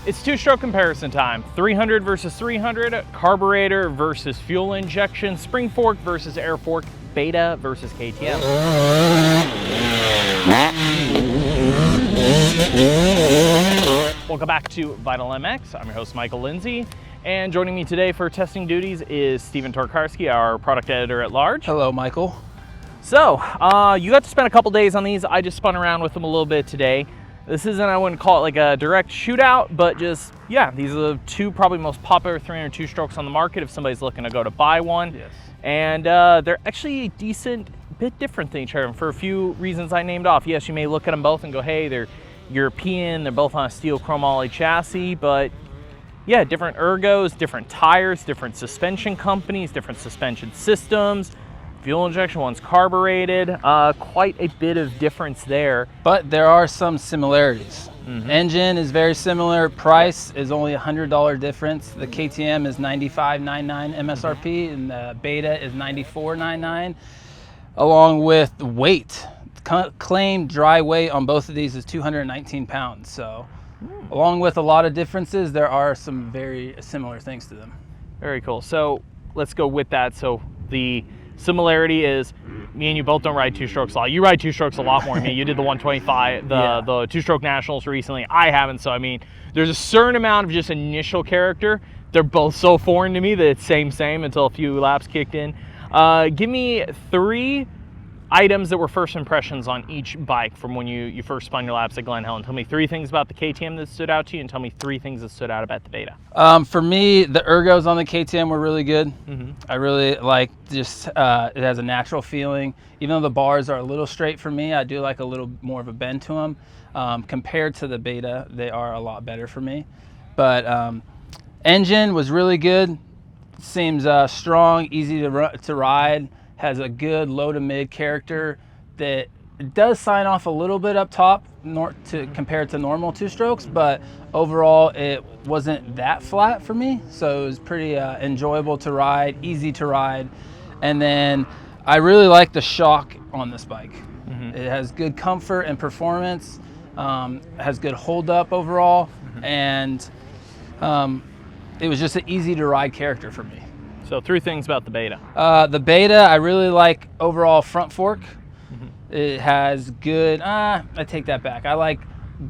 It's two-stroke comparison time. 300 versus 300, carburetor versus fuel injection, spring fork versus air fork, Beta versus KTM. Welcome back to Vital MX. I'm your host, Michael Lindsay. And joining me today for testing duties is Steven Torkarski, our product editor at large. Hello, Michael. So, you got to spend a couple days on these. I just spun around with them a little bit today. This isn't, I wouldn't call it like a direct shootout, but just, yeah, these are the two probably most popular 300 two-strokes on the market if somebody's looking to go to buy one. Yes. And they're actually a decent bit different than each other for a few reasons I named off. Yes, you may look at them both and go, hey, they're European, they're both on a steel chromoly chassis, but yeah, different ergos, different tires, different suspension companies, different suspension systems. Fuel injection, one's carbureted, quite a bit of difference there. But there are some similarities. Engine is very similar, price is only $100 difference. The KTM is $95.99 MSRP and the Beta is $94.99. Along with weight, claimed dry weight on both of these is 219 pounds. So along with a lot of differences, there are some very similar things to them. Very cool. So let's go with that. So the similarity is me and you both don't ride two-strokes a lot. You ride two-strokes a lot more than me. You did the 125, the two-stroke nationals recently. I haven't, so I mean, there's a certain amount of just initial character. They're both so foreign to me that it's same until a few laps kicked in. Give me 3 items that were first impressions on each bike from when you first spun your laps at Glen Helen. Tell me 3 things about the KTM that stood out to you, and tell me 3 things that stood out about the Beta. For me, the ergos on the KTM were really good. I really like just, it has a natural feeling. Even though the bars are a little straight for me, I do like a little more of a bend to them. Compared to the Beta, they are a lot better for me. But engine was really good. Seems strong, easy to ride. Has a good low to mid character that does sign off a little bit up top compared to normal two-strokes, but overall it wasn't that flat for me. So it was pretty enjoyable to ride, easy to ride. And then I really like the shock on this bike. It has good comfort and performance, has good hold up overall, and it was just an easy to ride character for me. So 3 things about the Beta. The Beta, I really like overall front fork. It has good, I take that back. I like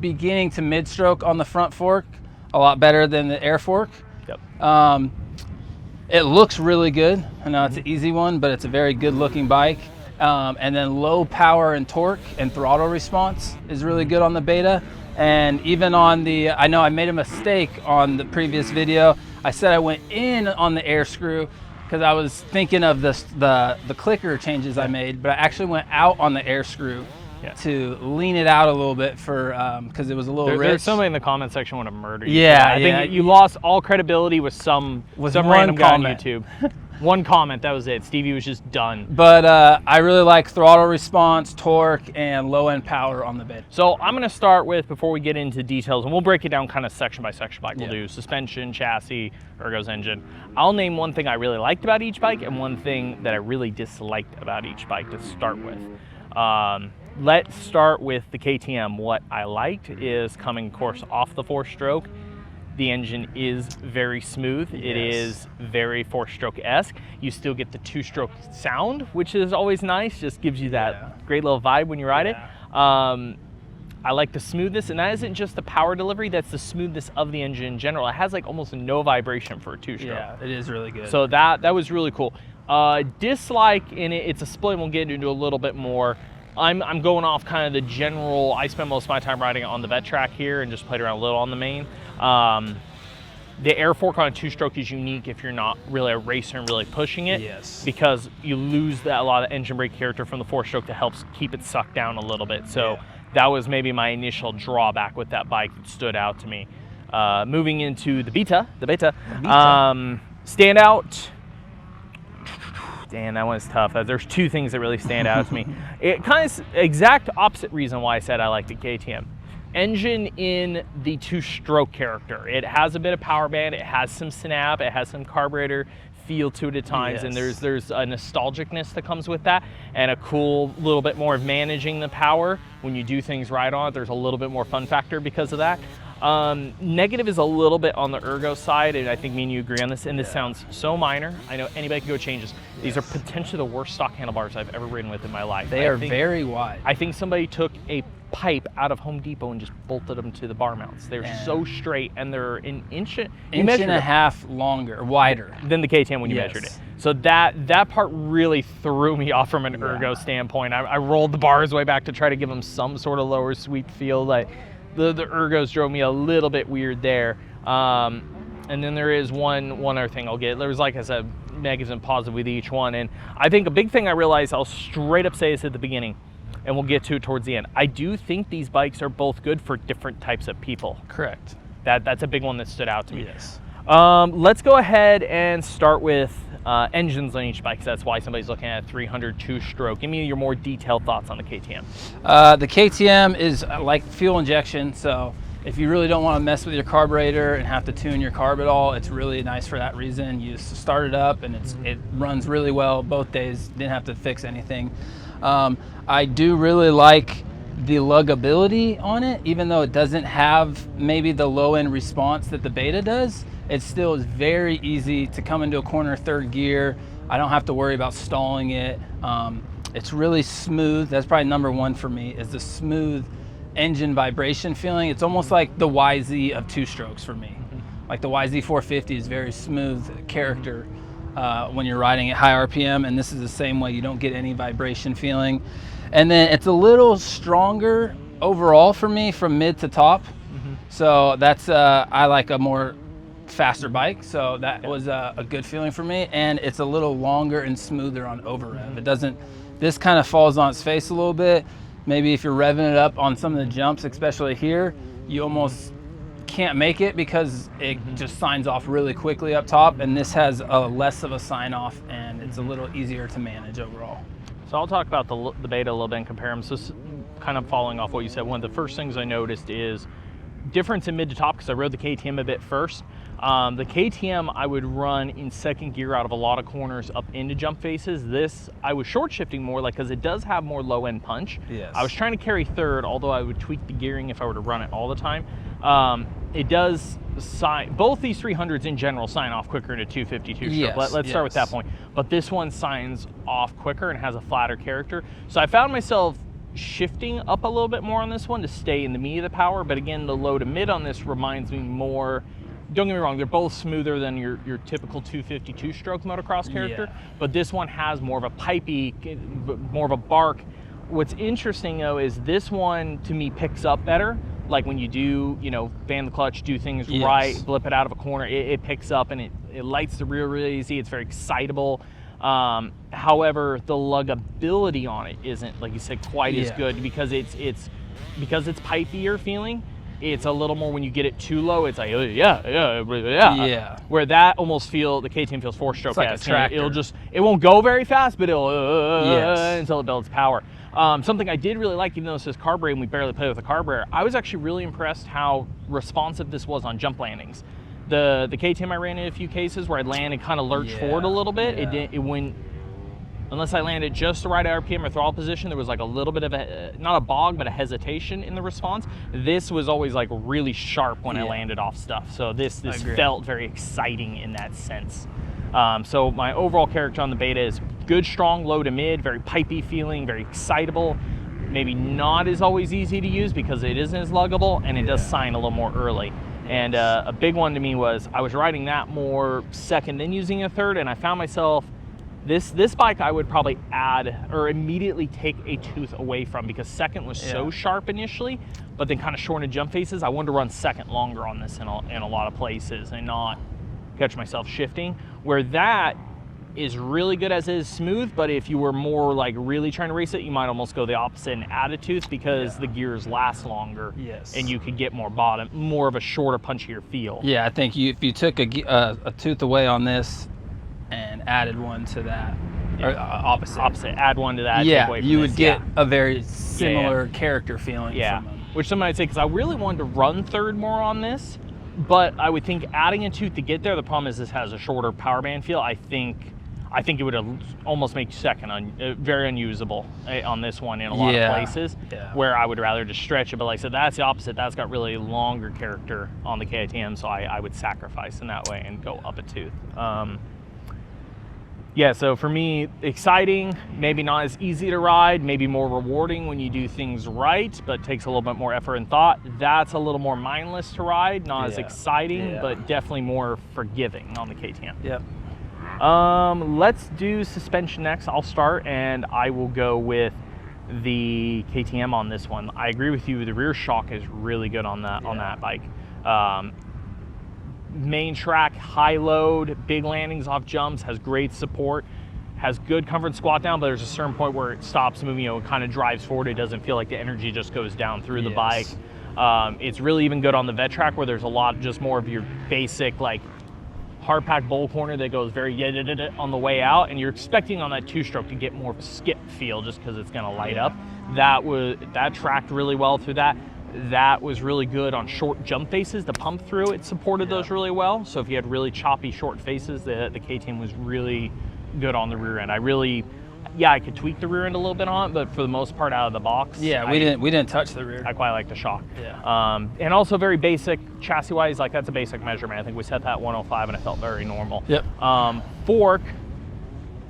beginning to mid stroke on the front fork a lot better than the air fork. Yep. It looks really good. I know it's an easy one, but it's a very good looking bike. And then low power and torque and throttle response is really good on the Beta. And even on the, I know I made a mistake on the previous video. I said I went in on the air screw because I was thinking of the clicker changes I made, but I actually went out on the air screw to lean it out a little bit for because it was a little rich. There's somebody in the comment section want to murder you. Yeah, I think you lost all credibility with some random guy on YouTube. One comment, that was it. Stevie was just done. But I really like throttle response, torque, and low-end power on the Beta. So I'm going to start with, before we get into details, and we'll break it down kind of section by section bike. We'll do suspension, chassis, ergos, engine. I'll name one thing I really liked about each bike and one thing that I really disliked about each bike to start with. Let's start with the KTM. What I liked is coming, of course, off the 4-stroke. The engine is very smooth. It is very 4-stroke-esque. You still get the 2-stroke sound, which is always nice. Just gives you that great little vibe when you ride it. I like the smoothness, and that isn't just the power delivery, that's the smoothness of the engine in general. It has like almost no vibration for a 2-stroke. Yeah, it is really good. So that was really cool. Dislike in it, it's a split, and we'll get into a little bit more. I'm going off kind of the general, I spend most of my time riding it on the vet track here and just played around a little on the main. The air fork on a 2-stroke is unique if you're not really a racer and really pushing it. Yes. Because you lose a lot of engine brake character from the 4-stroke that helps keep it sucked down a little bit. So that was maybe my initial drawback with that bike that stood out to me. Moving into the Beta. Stand out. Damn, that one's tough. There's 2 things that really stand out to me. It kind of exact opposite reason why I said I like the KTM. Engine in the 2-stroke character. It has a bit of power band, it has some snap, it has some carburetor feel to it at times, and there's a nostalgicness that comes with that, and a cool little bit more of managing the power when you do things right on it. There's a little bit more fun factor because of that. Negative is a little bit on the ergo side, and I think me and you agree on this, and this sounds so minor. I know anybody can go change this. These are potentially the worst stock handlebars I've ever ridden with in my life. They are very wide. I think somebody took a pipe out of Home Depot and just bolted them to the bar mounts. They're so straight, and they're an inch and a half wider than the KTM when you measured it. So that part really threw me off from an ergo standpoint. I rolled the bars way back to try to give them some sort of lower sweep feel. Like the ergos drove me a little bit weird there. And then there is one other thing I'll get. There's, like I said, negatives and positive with each one. And I think a big thing I realized, I'll straight up say this at the beginning, and we'll get to it towards the end. I do think these bikes are both good for different types of people. Correct. That's a big one that stood out to me. Yes. Let's go ahead and start with engines on each bike, because that's why somebody's looking at 300 two-stroke. Give me your more detailed thoughts on the KTM. The KTM is like fuel injection, so if you really don't want to mess with your carburetor and have to tune your carb at all, it's really nice for that reason. You just start it up, and it runs really well both days. Didn't have to fix anything. I do really like the luggability on it, even though it doesn't have maybe the low-end response that the Beta does. It still is very easy to come into a corner third gear. I don't have to worry about stalling it. It's really smooth. That's probably number one for me, is the smooth engine vibration feeling. It's almost like the YZ of two strokes for me. Like the YZ 450 is very smooth character when you're riding at high RPM, and this is the same way. You don't get any vibration feeling. And then it's a little stronger overall for me from mid to top. So that's, I like a more faster bike, so that was a good feeling for me. And it's a little longer and smoother on over rev. It doesn't, this kind of falls on its face a little bit. Maybe if you're revving it up on some of the jumps, especially here, you almost can't make it because it just signs off really quickly up top, and this has a less of a sign off, and it's a little easier to manage overall. So I'll talk about the Beta a little bit and compare them. So kind of following off what you said, one of the first things I noticed is difference in mid to top, because I rode the KTM a bit first. The KTM I would run in second gear out of a lot of corners up into jump faces. This I was short shifting more, like, because it does have more low end punch. Yes. I was trying to carry third, although I would tweak the gearing if I were to run it all the time. It does sign, both these 300s in general sign off quicker into 252 stroke. Let's start with that point. But this one signs off quicker and has a flatter character. So I found myself shifting up a little bit more on this one to stay in the meat of the power. But again, the low to mid on this reminds me more, don't get me wrong, they're both smoother than your typical 252 stroke motocross character. But this one has more of a pipey, more of a bark. What's interesting though is this one to me picks up better. Like when you do, ban the clutch, do things right, blip it out of a corner, it picks up and it lights the rear really easy. It's very excitable. However, the luggability on it isn't, like you said, quite as good because it's pipier feeling. It's a little more when you get it too low. It's like Where that almost the KTM feels four stroke. It's like a tractor. It won't go very fast, but it'll until it builds power. Something I did really like, even though this is carbureted and we barely play with the carburetor, I was actually really impressed how responsive this was on jump landings. The KTM I ran in a few cases where I'd land and kind of lurch forward a little bit. It went, unless I landed just the right RPM or throttle position, there was like a little bit of a, not a bog, but a hesitation in the response. This was always like really sharp when I landed off stuff. So this felt very exciting in that sense. So my overall character on the Beta is good, strong, low to mid, very pipey feeling, very excitable. Maybe not as always easy to use because it isn't as luggable, and it does sign a little more early. And a big one to me was I was riding that more second than using a third, and I found myself, this bike I would probably add or immediately take a tooth away from, because second was so sharp initially, but then kind of shortened jump faces. I wanted to run second longer on this in a lot of places and not catch myself shifting, where that is really good as is smooth, but if you were more like really trying to race it, you might almost go the opposite and add a tooth because the gears last longer and you could get more of a shorter, punchier feel. Yeah, I think if you took a tooth away on this and added one to that, or opposite, add one to that, take away from you would get a very similar character feeling from them. Which some might say, because I really wanted to run third more on this, but I would think adding a tooth to get there, the problem is this has a shorter power band feel. I think I think it would almost make second very unusable on this one in a lot of places, where I would rather just stretch it. But like I said, that's the opposite. That's got really longer character on the KTM, so I would sacrifice in that way and go up a tooth. Yeah, so for me, exciting, maybe not as easy to ride, maybe more rewarding when you do things right, but takes a little bit more effort and thought. That's a little more mindless to ride, not as exciting, but definitely more forgiving on the KTM. Yep. Let's do suspension next. I'll start, and I will go with the KTM on this one. I agree with you. The rear shock is really good on that bike. Main track, high load, big landings off jumps, has great support, has good comfort squat down, but there's a certain point where it stops moving, it kind of drives forward. It doesn't feel like the energy just goes down through the bike. It's really even good on the vet track, where there's a lot just more of your basic like hard pack bowl corner that goes very on the way out, and you're expecting on that two-stroke to get more of a skip feel just because it's going to light up. That tracked really well through that. That was really good on short jump faces. The pump through it supported those really well. So if you had really choppy short faces, the KTM was really good on the rear end. I could tweak the rear end a little bit on it, but for the most part out of the box, we didn't touch the rear. I quite like the shock. And also very basic chassis wise, like that's a basic measurement. I think we set that 105 and it felt very normal. Fork,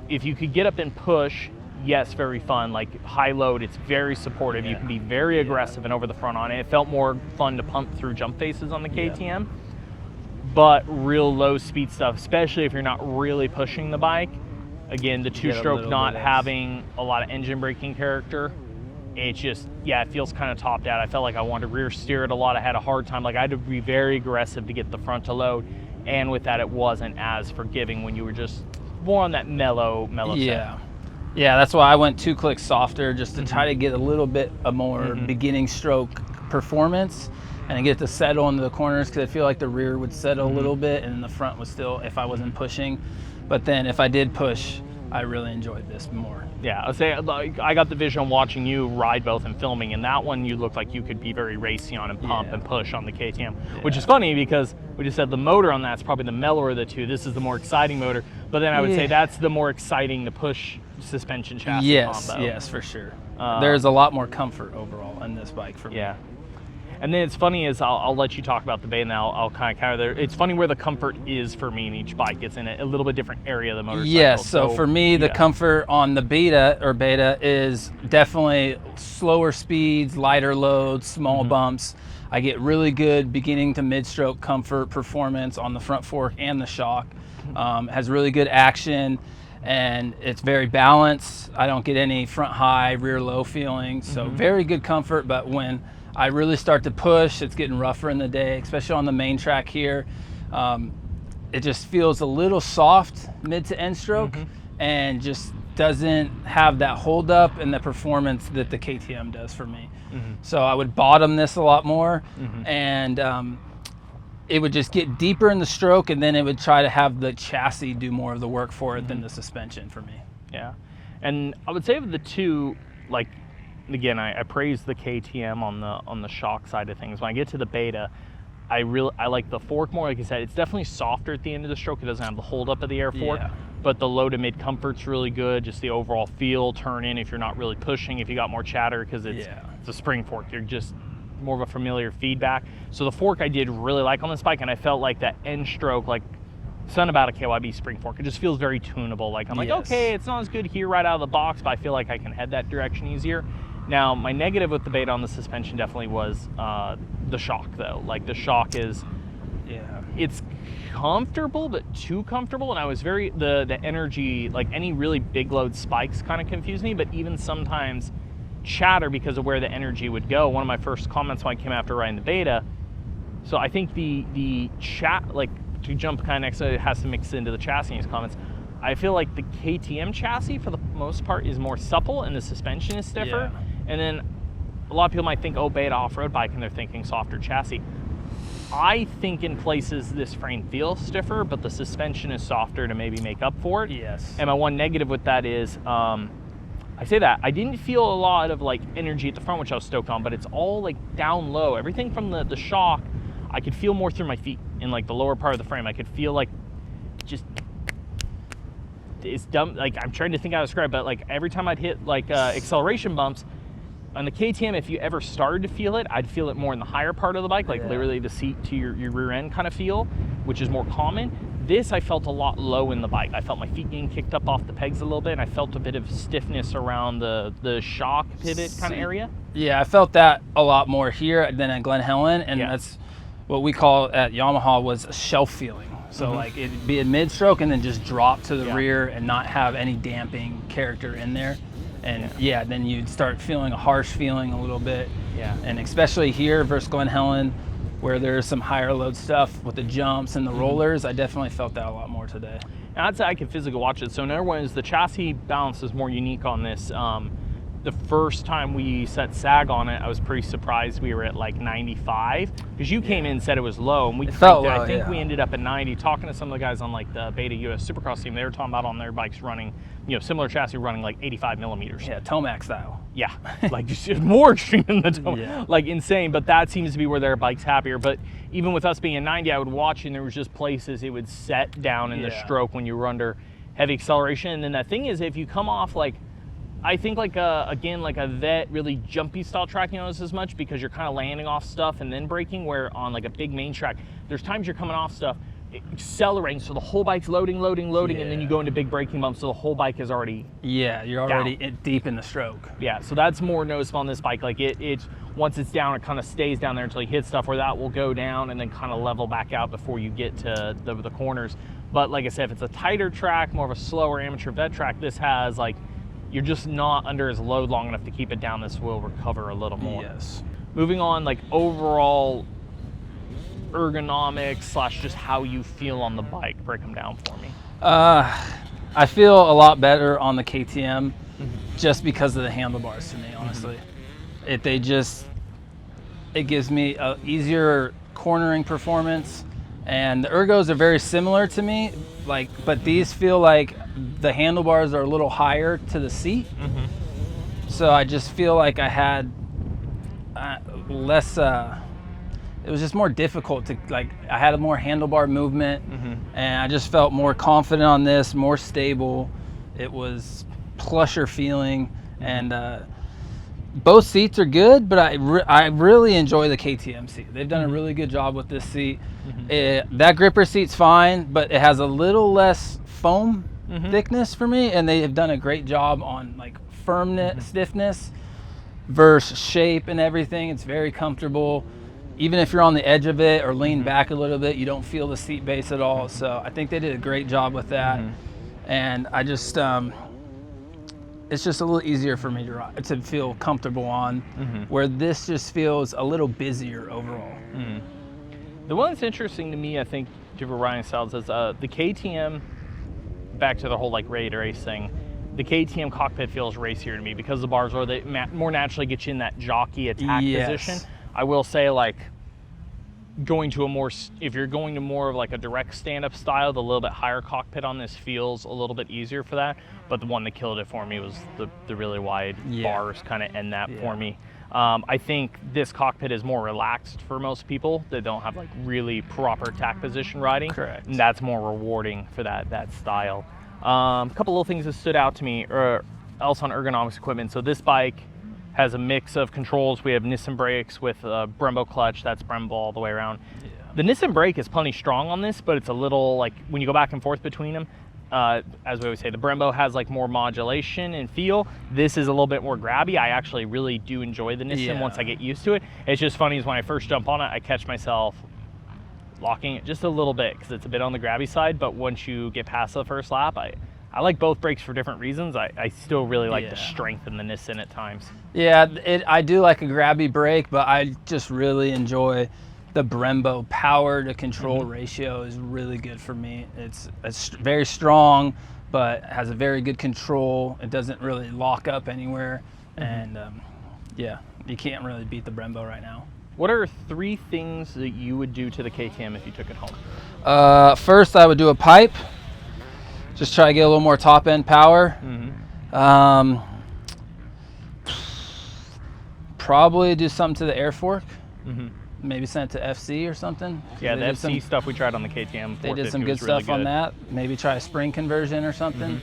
if you could get up and push, yes, very fun. Like high load, it's very supportive. You can be very aggressive and over the front on it. It felt more fun to pump through jump faces on the KTM. But real low speed stuff, especially if you're not really pushing the bike. Again, the two-stroke not having a lot of engine braking character, it just, it feels kind of topped out. I felt like I wanted to rear steer it a lot. I had a hard time. Like I had to be very aggressive to get the front to load. And with that, it wasn't as forgiving when you were just more on that mellow set. Yeah, that's why I went 2 clicks softer, just to try to get a little bit of more beginning stroke performance and get to settle into the corners, because I feel like the rear would settle a little bit and the front was still, if I wasn't pushing. But then if I did push, I really enjoyed this more. Yeah, I'll say, like, I got the vision on watching you ride both and filming, and that one you looked like you could be very racy on and pump and push on the KTM, which is funny because we just said the motor on that's probably the mellower of the two. This is the more exciting motor, but then I would say that's the more exciting to push suspension chassis combo. Yes, for sure. There's a lot more comfort overall on this bike for me. And then it's funny is I'll let you talk about the Beta, and I'll kind of counter there. It's funny where the comfort is for me in each bike. It's in a little bit different area of the motorcycle. Yes, so for me, the comfort on the Beta is definitely slower speeds, lighter loads, small bumps. I get really good beginning to mid-stroke comfort performance on the front fork and the shock. Has really good action, and it's very balanced. I don't get any front high, rear low feeling, so very good comfort. But when I really start to push, it's getting rougher in the day, especially on the main track here. It just feels a little soft mid to end stroke and just doesn't have that hold up and the performance that the KTM does for me. So I would bottom this a lot more, and it would just get deeper in the stroke, and then it would try to have the chassis do more of the work for it than the suspension for me. Yeah, and I would say of the two, like, again, I praise the KTM on the shock side of things. When I get to the Beta, I like the fork more. Like I said, it's definitely softer at the end of the stroke. It doesn't have the hold up of the air fork, but the low to mid comfort's really good. Just the overall feel, turn in if you're not really pushing, if you got more chatter, because it's a spring fork. You're just more of a familiar feedback. So the fork I did really like on this bike, and I felt like that end stroke, like something about a KYB spring fork, it just feels very tunable. Like I'm like, okay, it's not as good here right out of the box, but I feel like I can head that direction easier. Now, my negative with the Beta on the suspension definitely was the shock, though. Like, the shock is, it's comfortable, but too comfortable. And I was the energy, like any really big load spikes kind of confused me, but even sometimes chatter because of where the energy would go. One of my first comments when I came after riding the Beta, so I think the chat, like, to jump kind of next, it has to mix into the chassis in these comments. I feel like the KTM chassis, for the most part, is more supple and the suspension is stiffer. And then a lot of people might think, oh, Beta off-road bike, and they're thinking softer chassis. I think in places this frame feels stiffer, but the suspension is softer to maybe make up for it. And my one negative with that is, I say that, I didn't feel a lot of like energy at the front, which I was stoked on, but it's all like down low. Everything from the shock, I could feel more through my feet in like the lower part of the frame. I could feel like just it's dumb. Like, I'm trying to think how to describe, but like every time I'd hit like acceleration bumps on the KTM, if you ever started to feel it, I'd feel it more in the higher part of the bike, like literally the seat to your rear end kind of feel, which is more common. This I felt a lot low in the bike. I felt my feet getting kicked up off the pegs a little bit, and I felt a bit of stiffness around the shock pivot kind of area. Yeah, I felt that a lot more here than at Glen Helen, and that's what we call at Yamaha was a shelf feeling. So like it'd be a mid-stroke and then just drop to the rear and not have any damping character in there. And then you'd start feeling a harsh feeling a little bit. Yeah. And especially here versus Glen Helen, where there's some higher load stuff with the jumps and the rollers, I definitely felt that a lot more today. And I'd say I could physically watch it. So another one is the chassis balance is more unique on this. The first time we set sag on it, I was pretty surprised we were at like 95, because you came in and said it was low, and we felt low, I think we ended up at 90. Talking to some of the guys on like the Beta US Supercross team, they were talking about on their bikes running, similar chassis running like 85 millimeters. Yeah, Tomac style. Yeah, like just more extreme than the Tomac, like insane. But that seems to be where their bike's happier. But even with us being at 90, I would watch, and there was just places it would set down in the stroke when you were under heavy acceleration. And then the thing is, if you come off like, I think like again, like a vet really jumpy style track, you don't notice as much because you're kind of landing off stuff and then braking, where on like a big main track, there's times you're coming off stuff, accelerating, so the whole bike's loading, and then you go into big braking bumps, so the whole bike is already you're already deep in the stroke. Yeah, so that's more noticeable on this bike. Like it once it's down, it kind of stays down there until you hit stuff, where that will go down and then kind of level back out before you get to the corners. But like I said, if it's a tighter track, more of a slower amateur vet track, this has like, you're just not under his load long enough to keep it down. This will recover a little more. Yes. Moving on, like overall ergonomics / just how you feel on the bike, break them down for me. I feel a lot better on the KTM just because of the handlebars to me, honestly. It gives me a easier cornering performance, and the ergos are very similar to me, but these feel like the handlebars are a little higher to the seat. So I just feel like I had less, it was just more difficult to, I had a more handlebar movement, and I just felt more confident on this, more stable. It was plusher feeling, and both seats are good, but I really enjoy the KTM seat. They've done a really good job with this seat. That gripper seat's fine, but it has a little less foam thickness for me, and they have done a great job on like firmness, stiffness versus shape and everything. It's very comfortable. Even if you're on the edge of it or lean back a little bit, you don't feel the seat base at all. So I think they did a great job with that. And I just, it's just a little easier for me to feel comfortable on, where this just feels a little busier overall. The one that's interesting to me, I think, different riding styles is the KTM, back to the whole like raid race thing, the KTM cockpit feels racier to me because the bars are, they more naturally get you in that jockey attack position. I will say, like, going to a more, if you're going to more of like a direct stand-up style, the little bit higher cockpit on this feels a little bit easier for that. But the one that killed it for me was the really wide bars kind of end that for me. I think this cockpit is more relaxed for most people that don't have like really proper attack position riding. Correct. And that's more rewarding for that style. A couple little things that stood out to me else on ergonomics equipment. So this bike has a mix of controls. We have Nissan brakes with a Brembo clutch. That's Brembo all the way around. The Nissan brake is plenty strong on this, but it's a little like when you go back and forth between them, as we always say, the Brembo has like more modulation and feel. This is a little bit more grabby. I actually really do enjoy the Nissan once I get used to it. It's just funny is when I first jump on it, I catch myself locking it just a little bit because it's a bit on the grabby side. But once you get past the first lap, I like both brakes for different reasons. I still really like the strength in the Nissan at times. Yeah, I do like a grabby brake, but I just really enjoy the Brembo power to control ratio is really good for me. It's very strong, but has a very good control. It doesn't really lock up anywhere, and you can't really beat the Brembo right now. What are 3 things that you would do to the KTM if you took it home? First, I would do a pipe. Just try to get a little more top end power. Probably do something to the air fork. maybe send it to FC or something. Yeah, They the did FC stuff we tried on the KTM 450 They did some good was really stuff on that. Maybe try a spring conversion or something.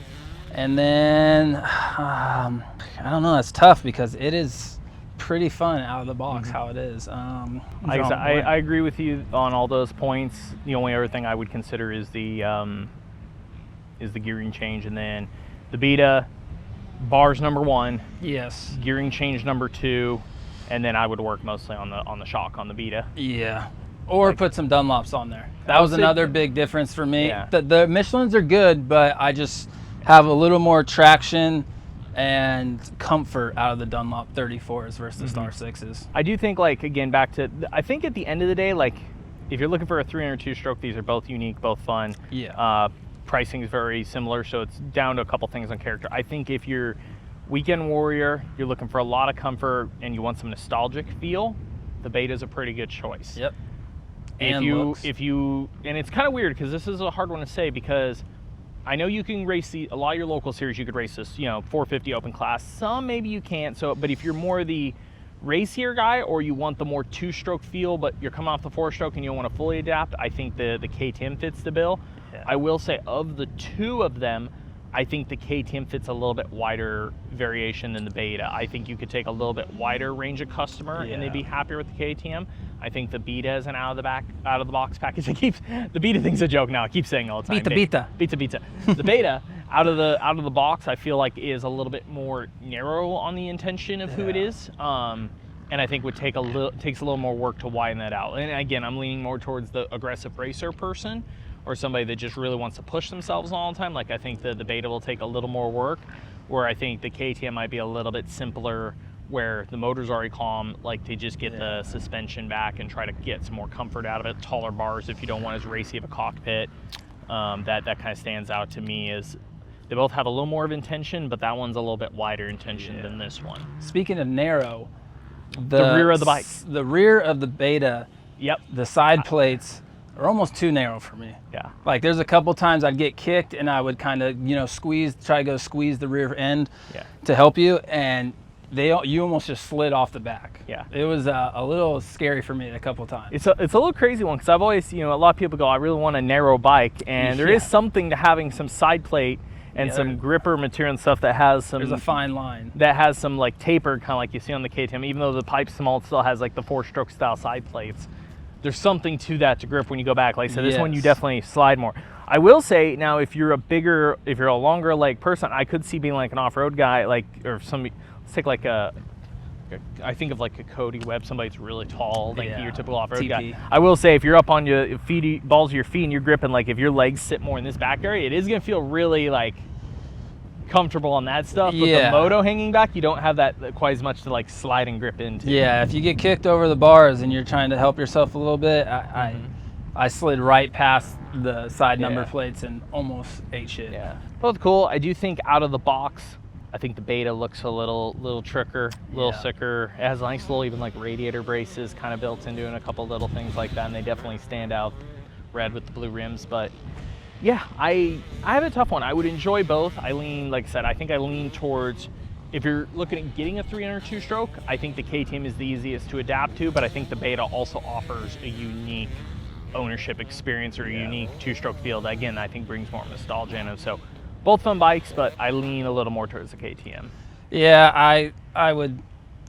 And then, I don't know, that's tough because it is pretty fun out of the box how it is. I agree with you on all those points. The only other thing I would consider is the gearing change, and then the Beta, bars number 1. Yes. Gearing change number 2, and then I would work mostly on the shock on the Beta. Yeah. Or put some Dunlops on there. That was another big difference for me. Yeah. The Michelins are good, but I just have a little more traction and comfort out of the Dunlop 34s versus the Star 6s. I do think, like, again, back to, I think at the end of the day, like, if you're looking for a 302 stroke, these are both unique, both fun. Yeah. Pricing is very similar, so it's down to a couple things on character. I think if you're weekend warrior, you're looking for a lot of comfort and you want some nostalgic feel, the Beta is a pretty good choice. Yep. And it's kind of weird because this is a hard one to say, because I know you can race a lot of your local series, you could race this, 450 open class. Some maybe you can't. So, but if you're more the racier guy, or you want the more 2-stroke feel, but you're coming off the 4-stroke and you don't want to fully adapt, I think the KTM fits the bill. Yeah. I will say, of the 2 of them, I think the KTM fits a little bit wider variation than the Beta. I think you could take a little bit wider range of customer and they'd be happier with the KTM. I think the Beta is an out of the box package. The Beta thing's a joke now. I keep saying it all the time. Beta. The Beta out of the box, I feel like is a little bit more narrow on the intention of who it is. And I think takes a little more work to widen that out. And again, I'm leaning more towards the aggressive racer person, or somebody that just really wants to push themselves all the time. Like, I think the Beta will take a little more work, where I think the KTM might be a little bit simpler, where the motor's already calm, like to just get the suspension back and try to get some more comfort out of it. Taller bars if you don't want as racy of a cockpit. That kind of stands out to me as they both have a little more of intention, but that one's a little bit wider intention than this one. Speaking of narrow, the rear of the bike. The rear of the Beta, the side plates are almost too narrow for me. Yeah. Like, there's a couple times I'd get kicked and I would kind of, try to squeeze the rear end to help you, and you almost just slid off the back. Yeah. It was a little scary for me a couple times. It's a little crazy one, because I've always, a lot of people go, I really want a narrow bike, and there is something to having some side plate and some gripper material and stuff that has some. There's a fine line. That has some like taper, kind of like you see on the KTM, even though the pipe's small, it still has like the 4-stroke style side plates. There's something to that to grip when you go back. Like I said, this one you definitely slide more. I will say now, if you're a longer leg person, I could see being like an off-road guy, like, or somebody. Let's take like I think of like a Cody Webb, somebody that's really tall, like your typical off-road guy. I will say, if you're up on your balls of your feet and you're gripping, like if your legs sit more in this back area, it is gonna feel really like comfortable on that stuff. But the moto hanging back, you don't have that quite as much to like slide and grip into. Yeah, if you get kicked over the bars and you're trying to help yourself a little bit, I slid right past the side number plates and almost ate shit. Yeah, both cool. I do think out of the box, I think the Beta looks a little tricker, a little sicker. It has nice little even like radiator braces kind of built into it, and a couple little things like that, and they definitely stand out, red with the blue rims. But yeah, I have a tough one. I would enjoy both. Like I said, I think I lean towards, if you're looking at getting a 302 stroke, I think the KTM is the easiest to adapt to, but I think the Beta also offers a unique ownership experience, or a unique 2-stroke feel that, again, I think brings more nostalgia in it. So both fun bikes, but I lean a little more towards the KTM. Yeah, I would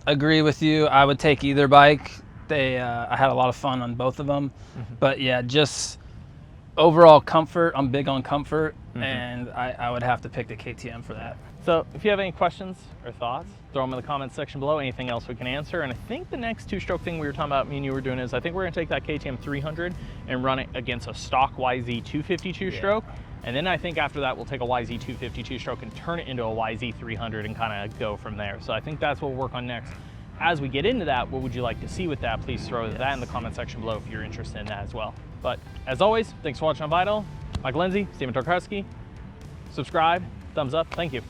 agree with you. I would take either bike. I had a lot of fun on both of them. But yeah, just overall comfort. I'm big on comfort, and I would have to pick the KTM for that. So if you have any questions or thoughts, throw them in the comments section below. Anything else we can answer. And I think the next 2-stroke thing we were talking about, me and you were doing, is I think we're going to take that KTM 300 and run it against a stock YZ 252 stroke. And then I think after that, we'll take a YZ 252 stroke and turn it into a YZ 300 and kind of go from there. So I think that's what we'll work on next. As we get into that, what would you like to see with that? Please throw that in the comment section below if you're interested in that as well. But as always, thanks for watching on Vital. Mike Lindsay, Stephen Tarkowski. Subscribe, thumbs up, thank you.